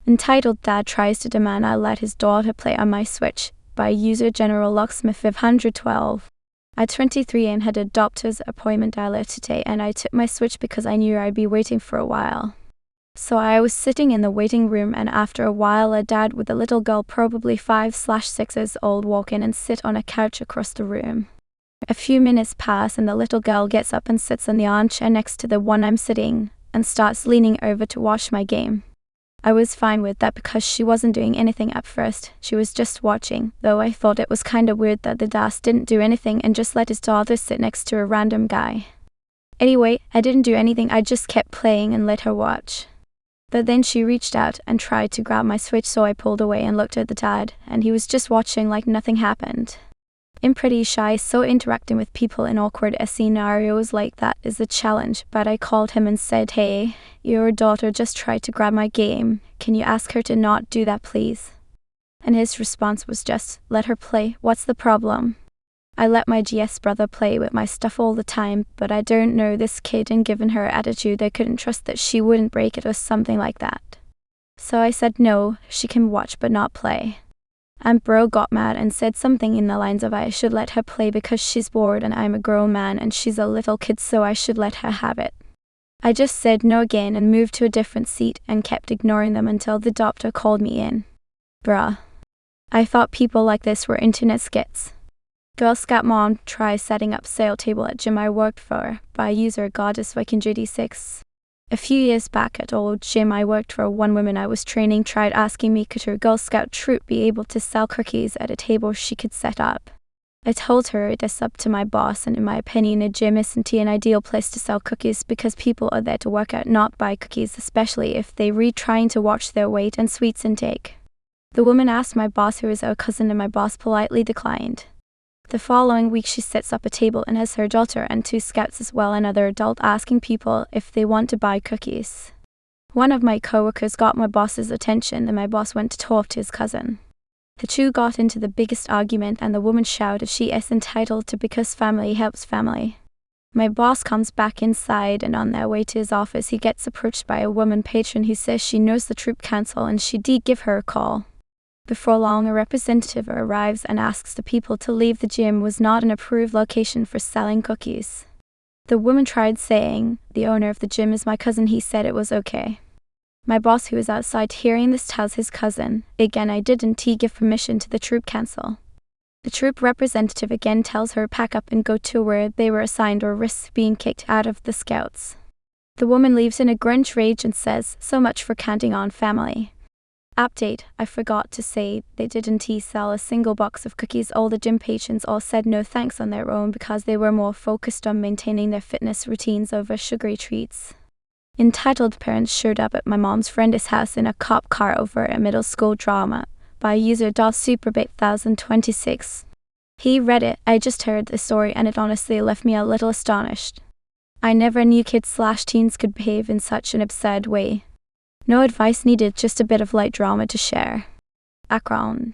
Entitled Dad tries to demand I let his daughter play on my Switch, by user General Locksmith 512. I'm 23 and had a doctor's appointment earlier today, and I took my Switch because I knew I'd be waiting for a while. So I was sitting in the waiting room, and after a while a dad with a little girl probably 5/6 years old walk in and sit on a couch across the room. A few minutes pass and the little girl gets up and sits on the armchair next to the one I'm sitting, and starts leaning over to watch my game. I was fine with that because she wasn't doing anything at first, she was just watching, though I thought it was kinda weird that the dad didn't do anything and just let his daughter sit next to a random guy. Anyway, I didn't do anything, I just kept playing and let her watch. But then she reached out and tried to grab my Switch, so I pulled away and looked at the dad, and he was just watching like nothing happened. I'm pretty shy, so interacting with people in awkward scenarios like that is a challenge, but I called him and said, "Hey, your daughter just tried to grab my game. Can you ask her to not do that, please?" And his response was just, "Let her play, what's the problem?" I let my GS brother play with my stuff all the time, but I don't know this kid, and given her attitude I couldn't trust that she wouldn't break it or something like that. So I said no, she can watch but not play. And bro got mad and said something in the lines of I should let her play because she's bored and I'm a grown man and she's a little kid, so I should let her have it. I just said no again and moved to a different seat and kept ignoring them until the doctor called me in. Bruh. I thought people like this were internet skits. Girl Scout mom tries setting up sale table at gym I worked for, by user Goddess536. A few years back at old gym I worked for, one woman I was training tried asking me could her Girl Scout troop be able to sell cookies at a table she could set up. I told her it is up to my boss, and in my opinion a gym isn't an ideal place to sell cookies because people are there to work out, not buy cookies, especially if they read trying to watch their weight and sweets intake. The woman asked my boss, who is our cousin, and my boss politely declined. The following week she sets up a table and has her daughter and 2 scouts as well, another adult, asking people if they want to buy cookies. One of my coworkers got my boss's attention and my boss went to talk to his cousin. The two got into the biggest argument and the woman shouted she is entitled to because family helps family. My boss comes back inside, and on their way to his office he gets approached by a woman patron who says she knows the troop council and she did give her a call. Before long a representative arrives and asks the people to leave. The gym was not an approved location for selling cookies. The woman tried saying, "The owner of the gym is my cousin, he said it was okay." My boss, who is outside hearing this, tells his cousin, "Again, I didn't give permission to the troop council." The troop representative again tells her pack up and go to where they were assigned or risk being kicked out of the scouts. The woman leaves in a grunge rage and says, "So much for counting on family." Update, I forgot to say, they didn't sell a single box of cookies. All the gym patrons all said no thanks on their own because they were more focused on maintaining their fitness routines over sugary treats. Entitled Parents showed up at my mom's friend's house in a cop car over a middle school drama, by user DOSSuperbait1026. He read it, I just heard the story, and it honestly left me a little astonished. I never knew kids/teens could behave in such an absurd way. No advice needed, just a bit of light drama to share. Background.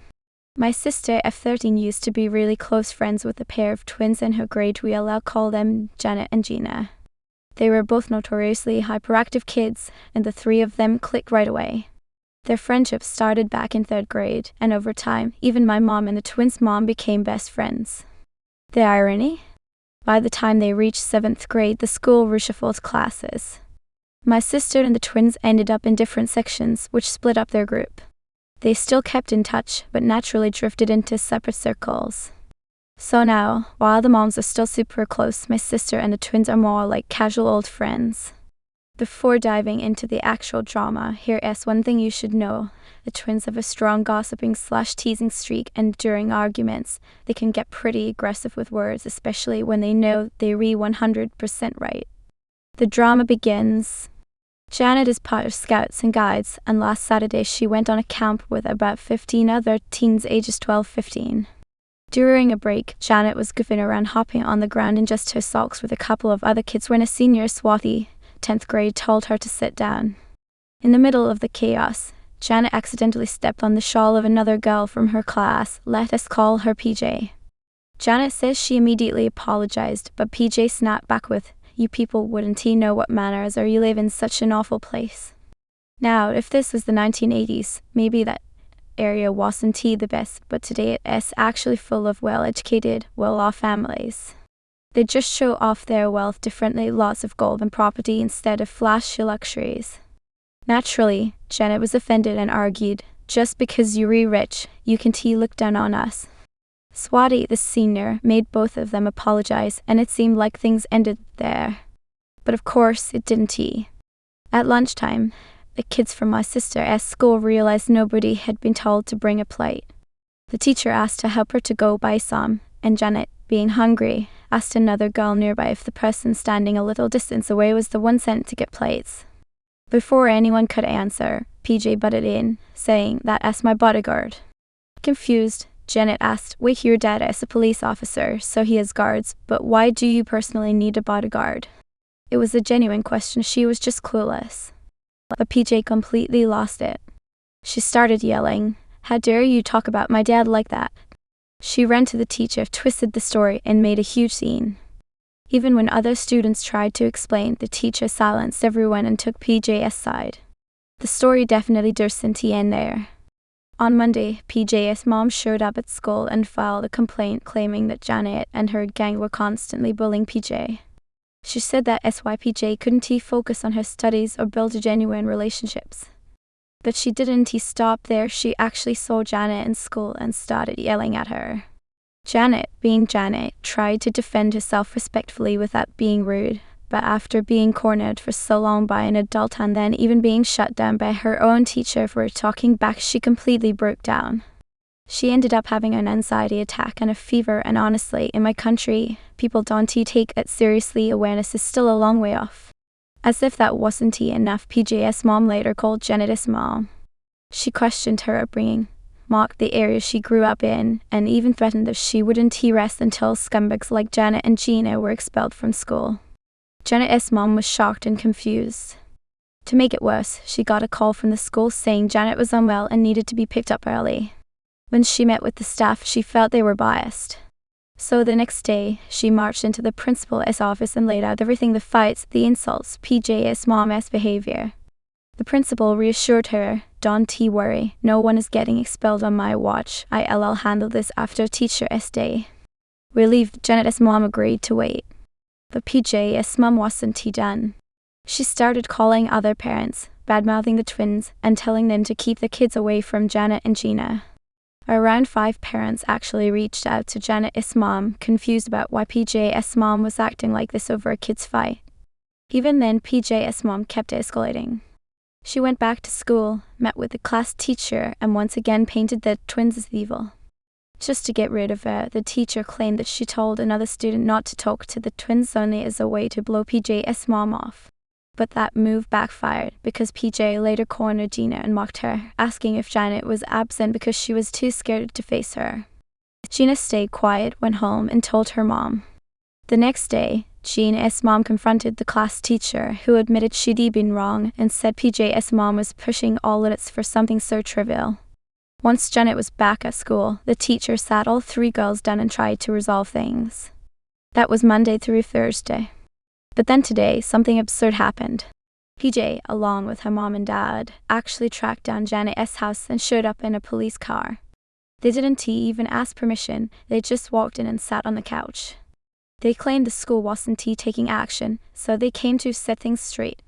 My sister F13 used to be really close friends with a pair of twins in her grade. We all call them Janet and Gina. They were both notoriously hyperactive kids, and the three of them clicked right away. Their friendship started back in 3rd grade, and over time, even my mom and the twins' mom became best friends. The irony? By the time they reached 7th grade, the school reshuffled classes. My sister and the twins ended up in different sections, which split up their group. They still kept in touch, but naturally drifted into separate circles. So now, while the moms are still super close, my sister and the twins are more like casual old friends. Before diving into the actual drama, here is one thing you should know. The twins have a strong gossiping/teasing streak, and during arguments, they can get pretty aggressive with words, especially when they know they read 100% right. The drama begins. Janet is part of Scouts and Guides, and last Saturday she went on a camp with about 15 other teens ages 12-15. During a break, Janet was goofing around, hopping on the ground in just her socks with a couple of other kids when a senior Swati, 10th grade, told her to sit down. In the middle of the chaos, Janet accidentally stepped on the shawl of another girl from her class, let us call her PJ. Janet says she immediately apologized, but PJ snapped back with, "You people wouldn't know what manners are, you live in such an awful place." Now, if this was the 1980s, maybe that area wasn't the best, but today it's actually full of well-educated, well-off families. They just show off their wealth differently, lots of gold and property instead of flashy luxuries. Naturally, Janet was offended and argued, just because you're rich, you can look down on us. Swati, the senior, made both of them apologize, and it seemed like things ended there. But of course, it didn't. At lunchtime, the kids from my sister's school realized nobody had been told to bring a plate. The teacher asked to help her to go buy some, and Janet, being hungry, asked another girl nearby if the person standing a little distance away was the one sent to get plates. Before anyone could answer, PJ butted in, saying, "That's my bodyguard." Confused, Janet asked, "Wait, your dad is a police officer, so he has guards, but why do you personally need a bodyguard?" It was a genuine question, she was just clueless. But PJ completely lost it. She started yelling, "How dare you talk about my dad like that?" She ran to the teacher, twisted the story, and made a huge scene. Even when other students tried to explain, the teacher silenced everyone and took PJ's side. The story definitely doesn't end there. On Monday, PJ's mom showed up at school and filed a complaint claiming that Janet and her gang were constantly bullying PJ. She said that PJ couldn't focus on her studies or build genuine relationships. But she didn't stop there, she actually saw Janet in school and started yelling at her. Janet, being Janet, tried to defend herself respectfully without being rude, but after being cornered for so long by an adult and then even being shut down by her own teacher for talking back, she completely broke down. She ended up having an anxiety attack and a fever, and honestly, in my country, people don't take it seriously. Awareness is still a long way off. As if that wasn't enough, PJ's mom later called Janet's mom. She questioned her upbringing, mocked the area she grew up in, and even threatened that she wouldn't rest until scumbags like Janet and Gina were expelled from school. Janet's mom was shocked and confused. To make it worse, she got a call from the school saying Janet was unwell and needed to be picked up early. When she met with the staff, she felt they were biased. So the next day, she marched into the principal's office and laid out everything: the fights, the insults, PJ's mom's behavior. The principal reassured her, "Don't worry, no one is getting expelled on my watch. I'll handle this after Teacher's Day." Relieved, Janet's mom agreed to wait. But PJ's mom wasn't done. She started calling other parents, badmouthing the twins, and telling them to keep the kids away from Janet and Gina. Around 5 parents actually reached out to Janet's mom, confused about why PJ's mom was acting like this over a kid's fight. Even then, PJ's mom kept escalating. She went back to school, met with the class teacher, and once again painted the twins as evil. Just to get rid of her, the teacher claimed that she told another student not to talk to the twins only as a way to blow PJ's mom off. But that move backfired, because PJ later cornered Gina and mocked her, asking if Janet was absent because she was too scared to face her. Gina stayed quiet, went home, and told her mom. The next day, Gina's mom confronted the class teacher, who admitted she'd been wrong and said PJ's mom was pushing all limits for something so trivial. Once Janet was back at school, the teacher sat all 3 girls down and tried to resolve things. That was Monday through Thursday. But then today, something absurd happened. PJ, along with her mom and dad, actually tracked down Janet's house and showed up in a police car. They didn't even ask permission, they just walked in and sat on the couch. They claimed the school wasn't taking action, so they came to set things straight.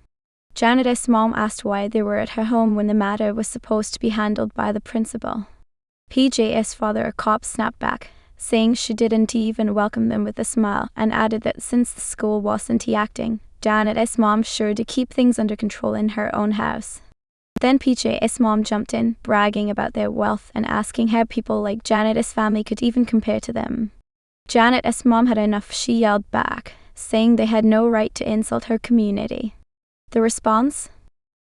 Janet's mom asked why they were at her home when the matter was supposed to be handled by the principal. PJ's father, a cop, snapped back, saying she didn't even welcome them with a smile, and added that since the school wasn't acting, Janet's mom sure to keep things under control in her own house. Then PJ's mom jumped in, bragging about their wealth and asking how people like Janet's family could even compare to them. Janet's mom had enough, she yelled back, saying they had no right to insult her community. The response?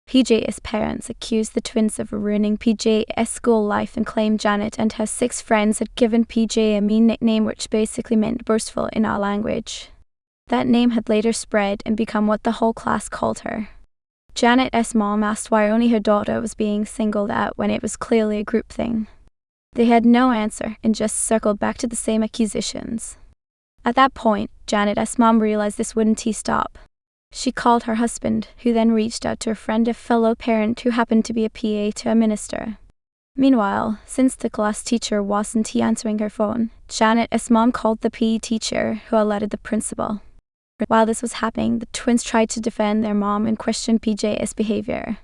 PJ's parents accused the twins of ruining PJ's school life and claimed Janet and her 6 friends had given PJ a mean nickname which basically meant boastful in our language. That name had later spread and become what the whole class called her. Janet's mom asked why only her daughter was being singled out when it was clearly a group thing. They had no answer and just circled back to the same accusations. At that point, Janet's mom realized this wouldn't stop. She called her husband, who then reached out to a friend, a fellow parent who happened to be a PA to a minister. Meanwhile, since the class teacher wasn't answering her phone, Janet's mom called the PE teacher, who alerted the principal. While this was happening, the twins tried to defend their mom and question PJ's behavior.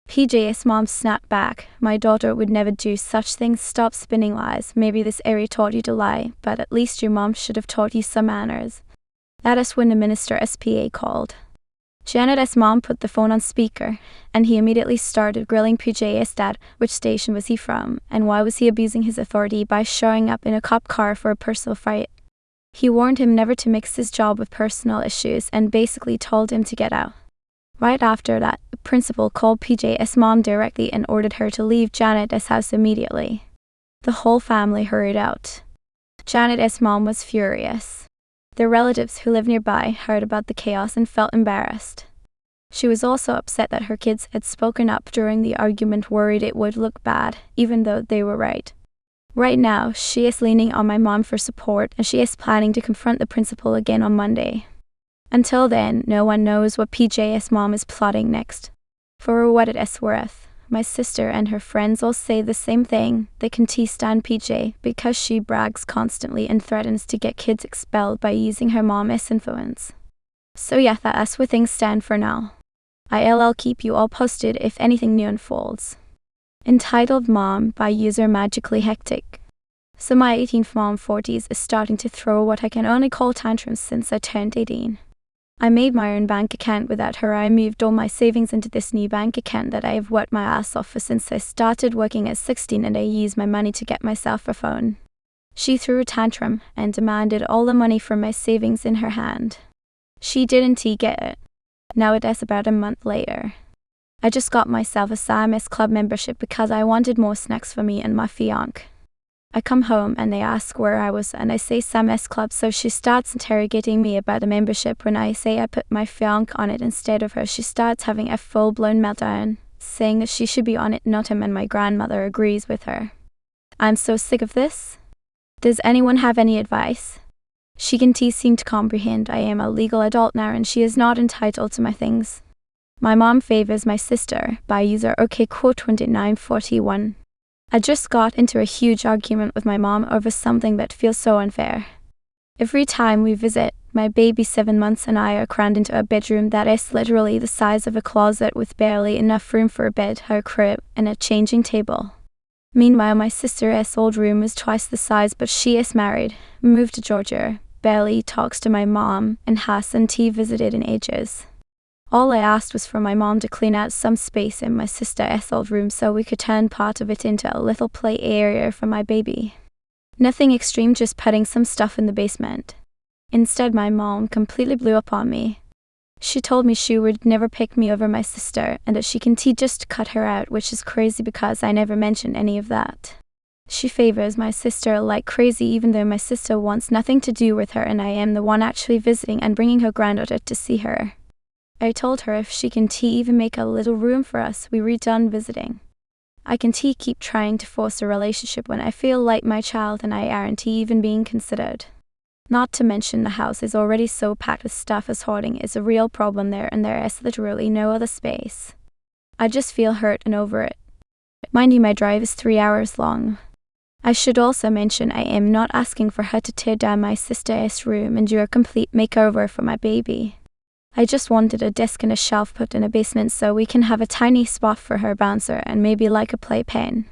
PJ's mom snapped back, "My daughter would never do such things. Stop spinning lies. Maybe this area taught you to lie, but at least your mom should have taught you some manners." That is when the minister's PA called. Janet's mom put the phone on speaker, and he immediately started grilling PJ's dad. Which station was he from, and why was he abusing his authority by showing up in a cop car for a personal fight? He warned him never to mix his job with personal issues and basically told him to get out. Right after that, the principal called PJ's mom directly and ordered her to leave Janet's house immediately. The whole family hurried out. Janet's mom was furious. Their relatives who lived nearby heard about the chaos and felt embarrassed. She was also upset that her kids had spoken up during the argument, worried it would look bad, even though they were right. Right now, she is leaning on my mom for support, and she is planning to confront the principal again on Monday. Until then, no one knows what PJ's mom is plotting next. For what it is worth, my sister and her friends all say the same thing. They can't stand PJ because she brags constantly and threatens to get kids expelled by using her mom's influence. So yeah, that's where things stand for now. I'll keep you all posted if anything new unfolds. Entitled Mom by user Magically Hectic. So my 18th mom 40s is starting to throw what I can only call tantrums since I turned 18. I made my own bank account without her. I moved all my savings into this new bank account that I have worked my ass off for since I started working at 16, and I used my money to get myself a phone. She threw a tantrum and demanded all the money from my savings in her hand. She didn't get it. Now it is about a month later. I just got myself a Siamese club membership because I wanted more snacks for me and my fiancé. I come home and they ask where I was, and I say Siamese club, so she starts interrogating me about the membership. When I say I put my fiancé on it instead of her, she starts having a full-blown meltdown, saying that she should be on it, not him, and my grandmother agrees with her. I'm so sick of this. Does anyone have any advice? She can't seem to comprehend I am a legal adult now and she is not entitled to my things. My mom favors my sister by user OKQuote2941. I just got into a huge argument with my mom over something that feels so unfair. Every time we visit, my baby 7 months and I are crammed into a bedroom that is literally the size of a closet with barely enough room for a bed, her crib, and a changing table. Meanwhile, my sister's old room is twice the size, but she is married, moved to Georgia, barely talks to my mom, and hasn't visited in ages. All I asked was for my mom to clean out some space in my sister's old room so we could turn part of it into a little play area for my baby. Nothing extreme, just putting some stuff in the basement. Instead, my mom completely blew up on me. She told me she would never pick me over my sister and that she can just cut her out, which is crazy because I never mentioned any of that. She favors my sister like crazy, even though my sister wants nothing to do with her and I am the one actually visiting and bringing her granddaughter to see her. I told her if she can even make a little room for us, we were done visiting. I can keep trying to force a relationship when I feel like my child and I aren't even being considered. Not to mention the house is already so packed with stuff as hoarding is a real problem there, and there is literally no other space. I just feel hurt and over it. Mind you, my drive is 3 hours long. I should also mention I am not asking for her to tear down my sister's room and do a complete makeover for my baby. I just wanted a desk and a shelf put in a basement so we can have a tiny spot for her bouncer and maybe like a playpen.